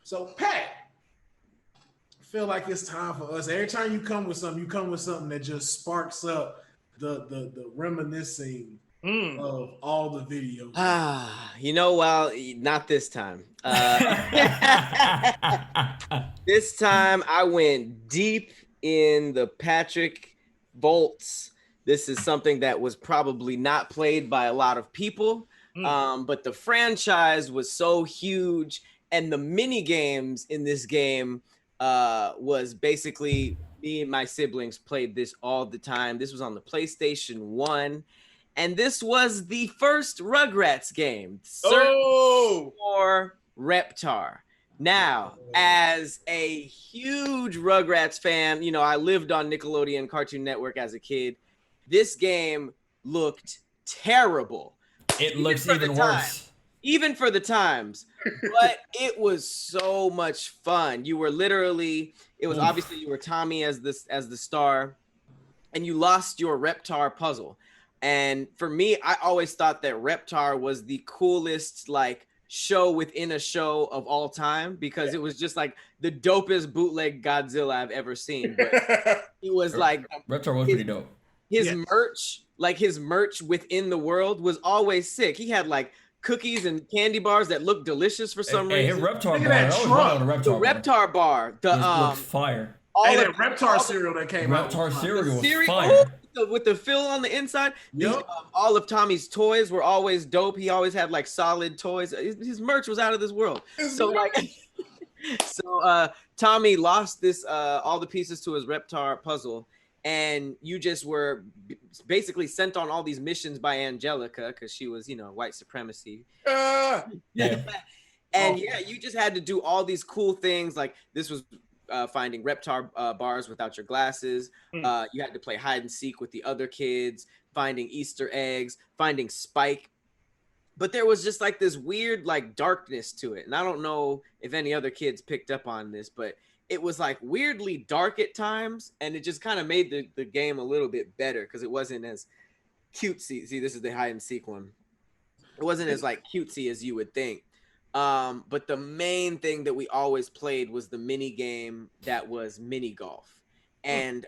So Pat, I feel like it's time for us. Every time you come with something, that just sparks up the reminiscing of all the video games. Well, not this time. This time I went deep in the Patrick vaults. This is something that was probably not played by a lot of people, but the franchise was so huge, and the mini games in this game was basically me and my siblings played this all the time. This was on the PlayStation 1. And this was the first Rugrats game, for Reptar. Now, as a huge Rugrats fan, I lived on Nickelodeon Cartoon Network as a kid. This game looked terrible. It looks even worse. Even for the times. But it was so much fun. You were literally, it was obviously you were Tommy as the star, and you lost your Reptar puzzle. And for me, I always thought that Reptar was the coolest show within a show of all time, because it was just like the dopest bootleg Godzilla I've ever seen. But it was Reptar was pretty dope. His merch within the world was always sick. He had cookies and candy bars that looked delicious for some reason. Hey, Reptar bar. The Reptar bar. Looked fire. That Reptar cereal that came out. Reptar cereal was fire. With the fill on the inside. Yep. All of Tommy's toys were always dope. He always had solid toys. His merch was out of this world. So Tommy lost this all the pieces to his Reptar puzzle, and you just were basically sent on all these missions by Angelica because she was white supremacy. Yeah. And you just had to do all these cool things. This was finding Reptar bars without your glasses. You had to play hide and seek with the other kids, finding Easter eggs, finding Spike. But there was just this weird darkness to it. And I don't know if any other kids picked up on this, but it was weirdly dark at times. And it just kind of made the game a little bit better because it wasn't as cutesy. See, this is the hide and seek one. It wasn't as cutesy as you would think. But the main thing that we always played was the mini game that was mini golf. And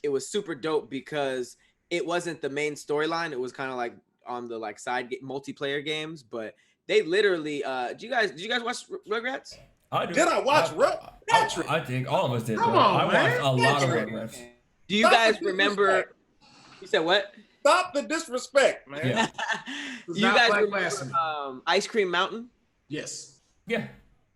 it was super dope because it wasn't the main storyline. It was kind of on the side multiplayer games, but they literally did you guys watch Rugrats? I do. Did I watch Rugrats? I think all of us did. Come on, I watched a lot of Patrick. Rugrats. Do you guys remember? You said what? Stop the disrespect, man. Yeah. Do you guys remember blasphemy. Ice Cream Mountain? Yes. Yeah.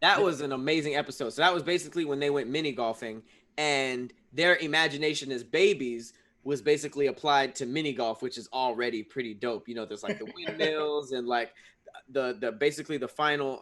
That was an amazing episode. So that was basically when they went mini golfing, and their imagination as babies was basically applied to mini golf, which is already pretty dope. There's the windmills and the basically the final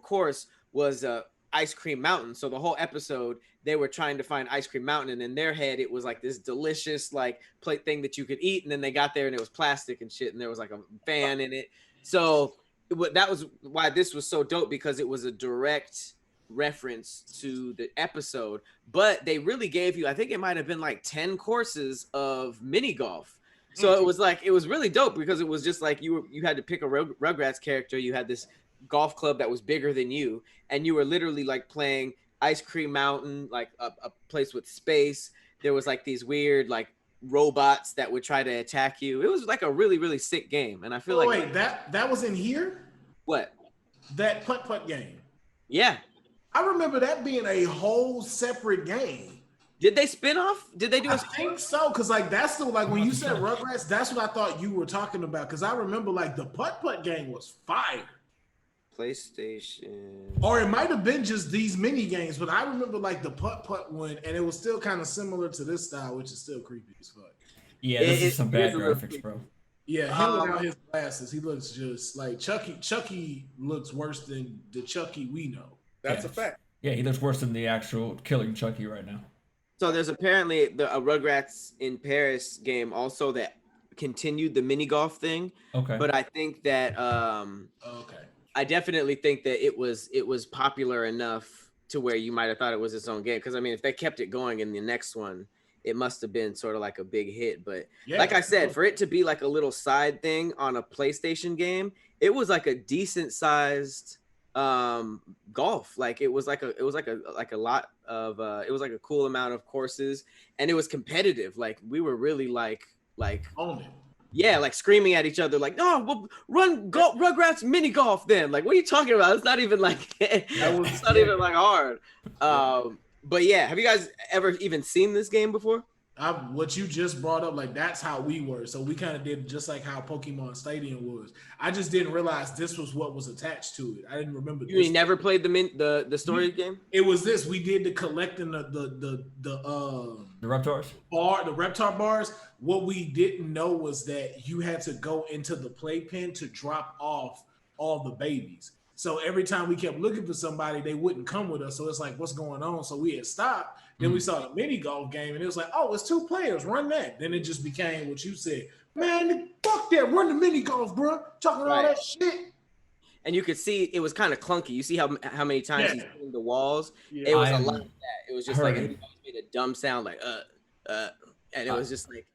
course was Ice Cream Mountain. So the whole episode they were trying to find Ice Cream Mountain, and in their head it was this delicious plate thing that you could eat, and then they got there and it was plastic and shit, and there was a fan in it. So that was why this was so dope, because it was a direct reference to the episode. But they really gave you, I think it might have been 10 courses of mini golf. So it was it was really dope, because it was just you had to pick a Rugrats character. You had this golf club that was bigger than you, and you were literally playing Ice Cream Mountain, a place with space. There was these weird robots that would try to attack you. It was a really, really sick game. And I feel wait, that was in here? What? That putt game. Yeah. I remember that being a whole separate game. Did they spin off? Did they do a I think so, because that's the when you said Rugrats, that's what I thought you were talking about. Because I remember the putt game was fire. PlayStation. Or it might have been just these mini games, but I remember the putt one, and it was still kind of similar to this style, which is still creepy as fuck. Yeah, this is some bad graphics, bro. Yeah, him without his glasses, he looks just like Chucky. Chucky looks worse than the Chucky we know. That's a fact. Yeah, he looks worse than the actual killing Chucky right now. So there's apparently a Rugrats in Paris game also that continued the mini golf thing. Okay. But I think that Okay. I definitely think that it was popular enough to where you might have thought it was its own game. Because if they kept it going in the next one, it must have been sort of a big hit. But like I said, for it to be a little side thing on a PlayStation game, it was a decent sized golf. Like it was like a lot of it was like a cool amount of courses, and it was competitive. Like we were really like on it. Yeah, like screaming at each other, like, "No, well, run Rugrats mini golf." Then, like, what are you talking about? It's not even like it's not even like hard. But yeah, have you guys ever even seen this game before? What you just brought up, like that's how we were. So we kind of did just like how Pokemon Stadium was. I just didn't realize this was what was attached to it. I didn't remember. You never played the story game? It was this. We did the collecting the Reptars? The Reptar bars. What we didn't know was that you had to go into the playpen to drop off all the babies. So every time we kept looking for somebody, they wouldn't come with us. So it's like, what's going on? So we had stopped. Then we saw the mini golf game, and it was like, oh, it's 2 players. Run that. Then it just became what you said. Man, fuck that. Run the mini golf, bro. Talking all that shit. And you could see it was kind of clunky. You see how many times he's hitting the walls? Yeah. It was a lot of that. It was just like it made a dumb sound, like and it was just like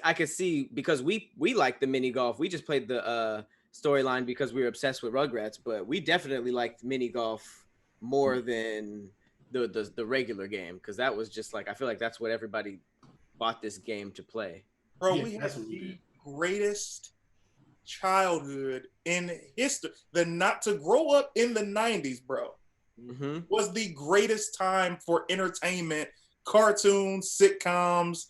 I could see, because we liked the mini golf. We just played the storyline because we were obsessed with Rugrats, but we definitely liked mini golf more than the regular game, because that was just like, I feel like that's what everybody bought this game to play. Bro, we had the greatest childhood in history. Not to grow up in the 90s, bro, was the greatest time for entertainment, cartoons, sitcoms,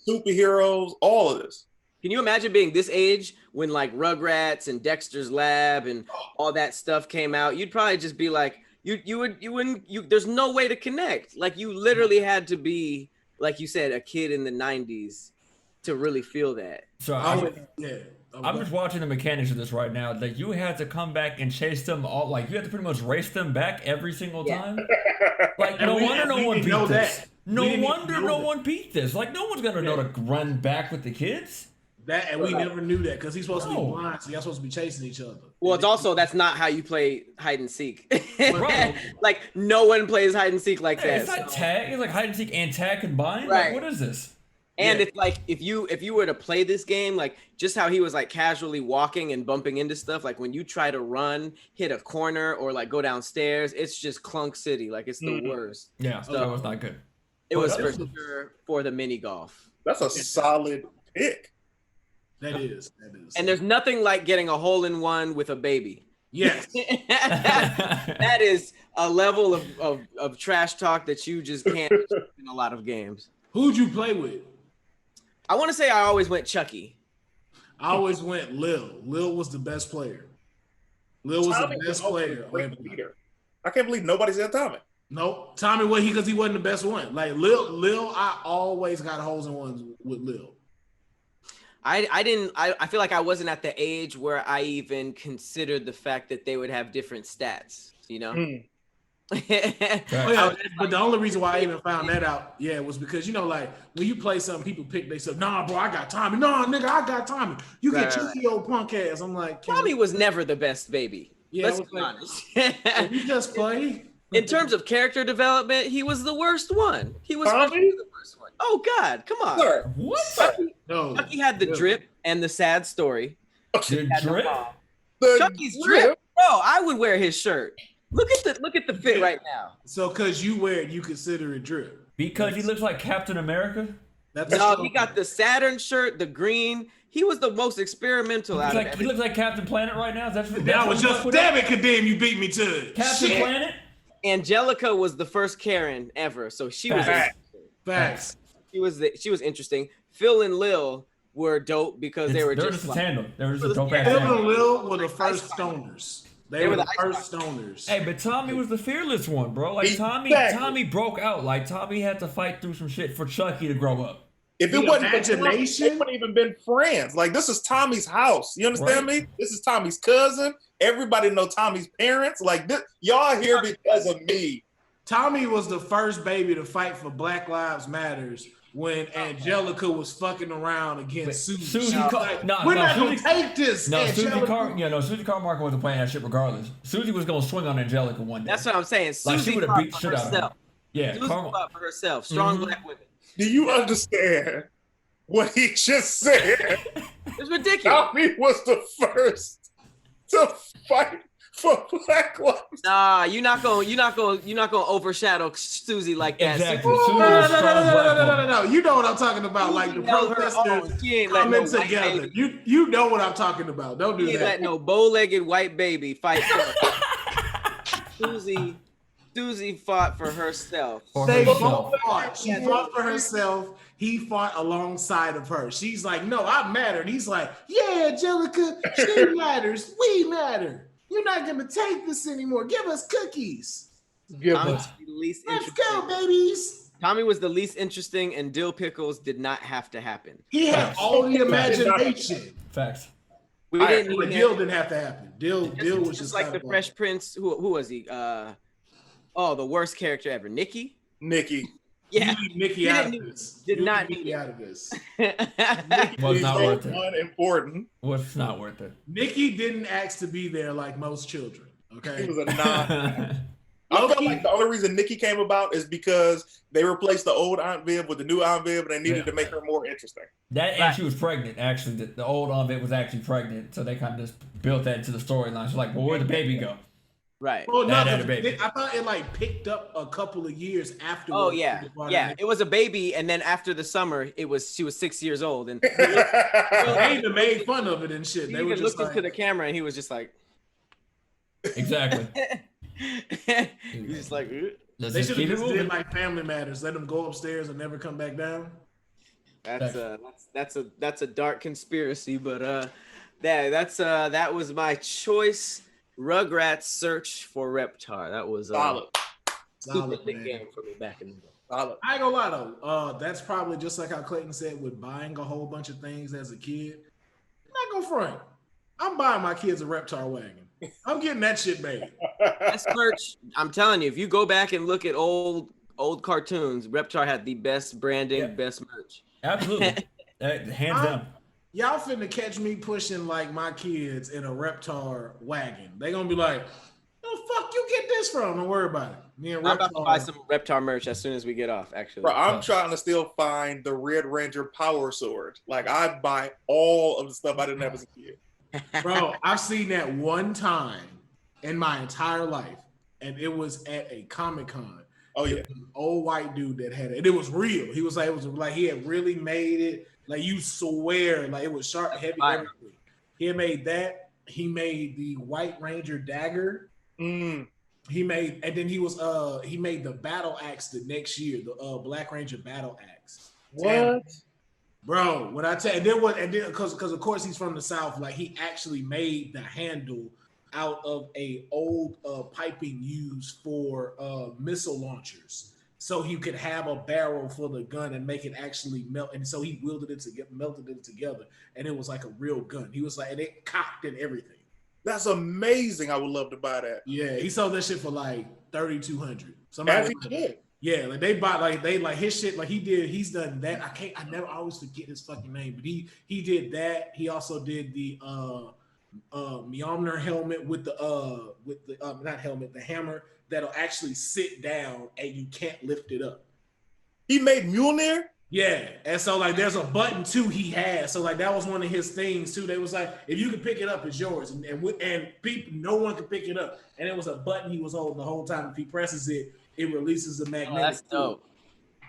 superheroes, all of this. Can you imagine being this age when like Rugrats and Dexter's Lab and all that stuff came out? You'd probably just be like, you wouldn't there's no way to connect. Like you literally had to be, like you said, a kid in the 90s to really feel that. So I'm just watching the mechanics of this right now. Like you had to come back and chase them all. Like you had to pretty much race them back every single time. Like no wonder no one beat this. No wonder no one beat this. Like no one's gonna know to run back with the kids. That, and we never knew that because he's supposed to be blind, so y'all supposed to be chasing each other. Well, it's also, that's not how you play hide and seek. Like no one plays hide and seek like that. It's not tag. It's like hide and seek and tag combined. Right. Like, what is this? And it's like if you were to play this game, like just how he was like casually walking and bumping into stuff, like when you try to run, hit a corner, or like go downstairs, it's just Clunk City. Like it's the worst. Yeah, so that was not good. It was for sure for the mini golf. That's a solid pick. That is. And there's nothing like getting a hole-in-one with a baby. Yes. That is a level of trash talk that you just can't in a lot of games. Who'd you play with? I want to say I always went Chucky. I always went Lil. Lil was the best player. Lil was the best player. I can't believe nobody said Tommy. Nope. Tommy, because he wasn't the best one. Like Lil, I always got holes in ones with Lil. I feel like I wasn't at the age where I even considered the fact that they would have different stats, you know? But the only reason why I even found that out, was because, you know, like when you play something, people pick, they say, nah, bro, I got Tommy. Nah, nigga, I got Tommy. You get Chucky, old punk ass. I'm like, Tommy was never the best baby. Yeah, let's be honest. You just play. In terms of character development, he was the worst one. He was the worst one. Oh God, come on. Sir. What? Chucky had the drip and the sad story. The drip? Chucky's drip, bro. I would wear his shirt. Look at the fit right now. So, cause you wear it, you consider it drip. Because he looks like Captain America. He got the Saturn shirt, the green. He was the most experimental He looks like Captain Planet right now. Damn it, Khadeem, you beat me to it. Captain Planet. Angelica was the first Karen ever, so she was Facts. She was interesting. Phil and Lil were dope because they were just a tandem. They were just a dope ass Phil tandem. and Lil were the first stoners. They were the first stoners. Hey, but Tommy was the fearless one, bro. Like Tommy broke out. Like Tommy had to fight through some shit for Chucky to grow up. If it wasn't imagination, they wouldn't even been friends. Like this is Tommy's house. You understand me? This is Tommy's cousin. Everybody know Tommy's parents. Like this, y'all here because of me. Tommy was the first baby to fight for Black Lives Matters when Angelica was fucking around against Susie. We're not gonna take this. Susie Carmichael wasn't playing that shit regardless. Susie was gonna swing on Angelica one day. That's what I'm saying. Like she would have beat the shit out of her. Yeah, Susie fought for herself. Strong Black women. Do you understand what he just said? It's ridiculous. Tommy was the first to fight for Black Cyclops. Nah, you're not gonna overshadow Susie like that. Exactly. No. You know what I'm talking about. Like the protesters coming together. You know what I'm talking about. Don't do that. Let no bow-legged white baby fight for Susie fought for herself. They both fought. She fought for herself. He fought alongside of her. She's like, no, I matter. And he's like, yeah, Angelica, she matters. We matter. You're not going to take this anymore. Give us cookies. Let's go, babies. Tommy was the least interesting, and Dill Pickles did not have to happen. He had all the imagination. Facts. Dill didn't have to happen. Dill was just like the Fresh Prince. Who was he? The worst character ever. Nikki. Yeah, Nikki out of this. Did not need Nikki out of this. Was not worth it. Unimportant. Was not worth it. Nikki didn't ask to be there like most children. Okay, he was a non. I felt like the only reason Nikki came about is because they replaced the old Aunt Viv with the new Aunt Viv, and they needed to make her more interesting. And she was pregnant. Actually, the old Aunt Viv was actually pregnant, so they kind of just built that into the storyline. So like, well, where'd the baby go? Right. Well, I thought it like picked up a couple of years after. Oh yeah. It was a baby, and then after the summer, she was 6 years old, and they even made fun of it and shit. They looked into the camera, and he was just like, exactly. He's just like, they should have just did like Family Matters. Let them go upstairs and never come back down. That's a dark conspiracy, but that was my choice. Rugrats Search for Reptar. That was super big game for me back in the day. I ain't gonna lie though. That's probably just like how Clayton said with buying a whole bunch of things as a kid. I'm not gonna front. I'm buying my kids a Reptar wagon. I'm getting that shit made. That's merch. I'm telling you, if you go back and look at old cartoons, Reptar had the best branding, best merch. Absolutely. Hands down. Y'all finna catch me pushing like my kids in a Reptar wagon. They gonna be like, "The fuck you get this from?" Don't worry about it. Me and I'm about to buy some Reptar merch as soon as we get off. Actually, bro, I'm trying to still find the Red Ranger Power Sword. Like I buy all of the stuff I didn't have as a kid. Bro, I've seen that one time in my entire life, and it was at a Comic-Con. Oh yeah, an old white dude that had it. And it was real. He was like, it was like he had really made it. Like you swear, like it was sharp, heavy, everything. He had made that. He made the White Ranger dagger. He made, and then he made the battle axe the next year, the Black Ranger battle axe. What? And, bro, what I tell you, and then because of course he's from the South, like he actually made the handle out of a old piping used for missile launchers, so he could have a barrel for the gun and make it actually melt. And so he melted it together, and it was like a real gun. He was like, and it cocked and everything. That's amazing. I would love to buy that. Yeah, he sold that shit for like $3,200. As he did. Yeah, like they bought like his shit, like he's done that. I always forget his fucking name, but he did that. He also did the Mjolnir helmet with the not helmet, the hammer that'll actually sit down and you can't lift it up. He made Mjolnir? Yeah, and so like there's a button too he has. So like that was one of his things too. They was like, if you can pick it up, it's yours. And people, no one can pick it up. And it was a button he was holding the whole time. If he presses it, it releases a magnetic. That's dope.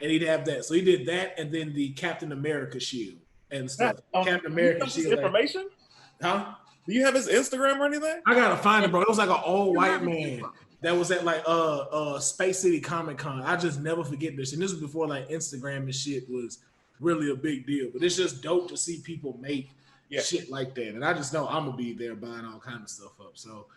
And he'd have that. So he did that, and then the Captain America shield and stuff. Captain America shield. Information? Huh? Do you have his Instagram or anything? I gotta find it, bro. It was like an old white man that was at like Space City Comic-Con. I just never forget this. And this was before like Instagram and shit was really a big deal. But it's just dope to see people make shit like that. And I just know I'm gonna be there buying all kind of stuff up. So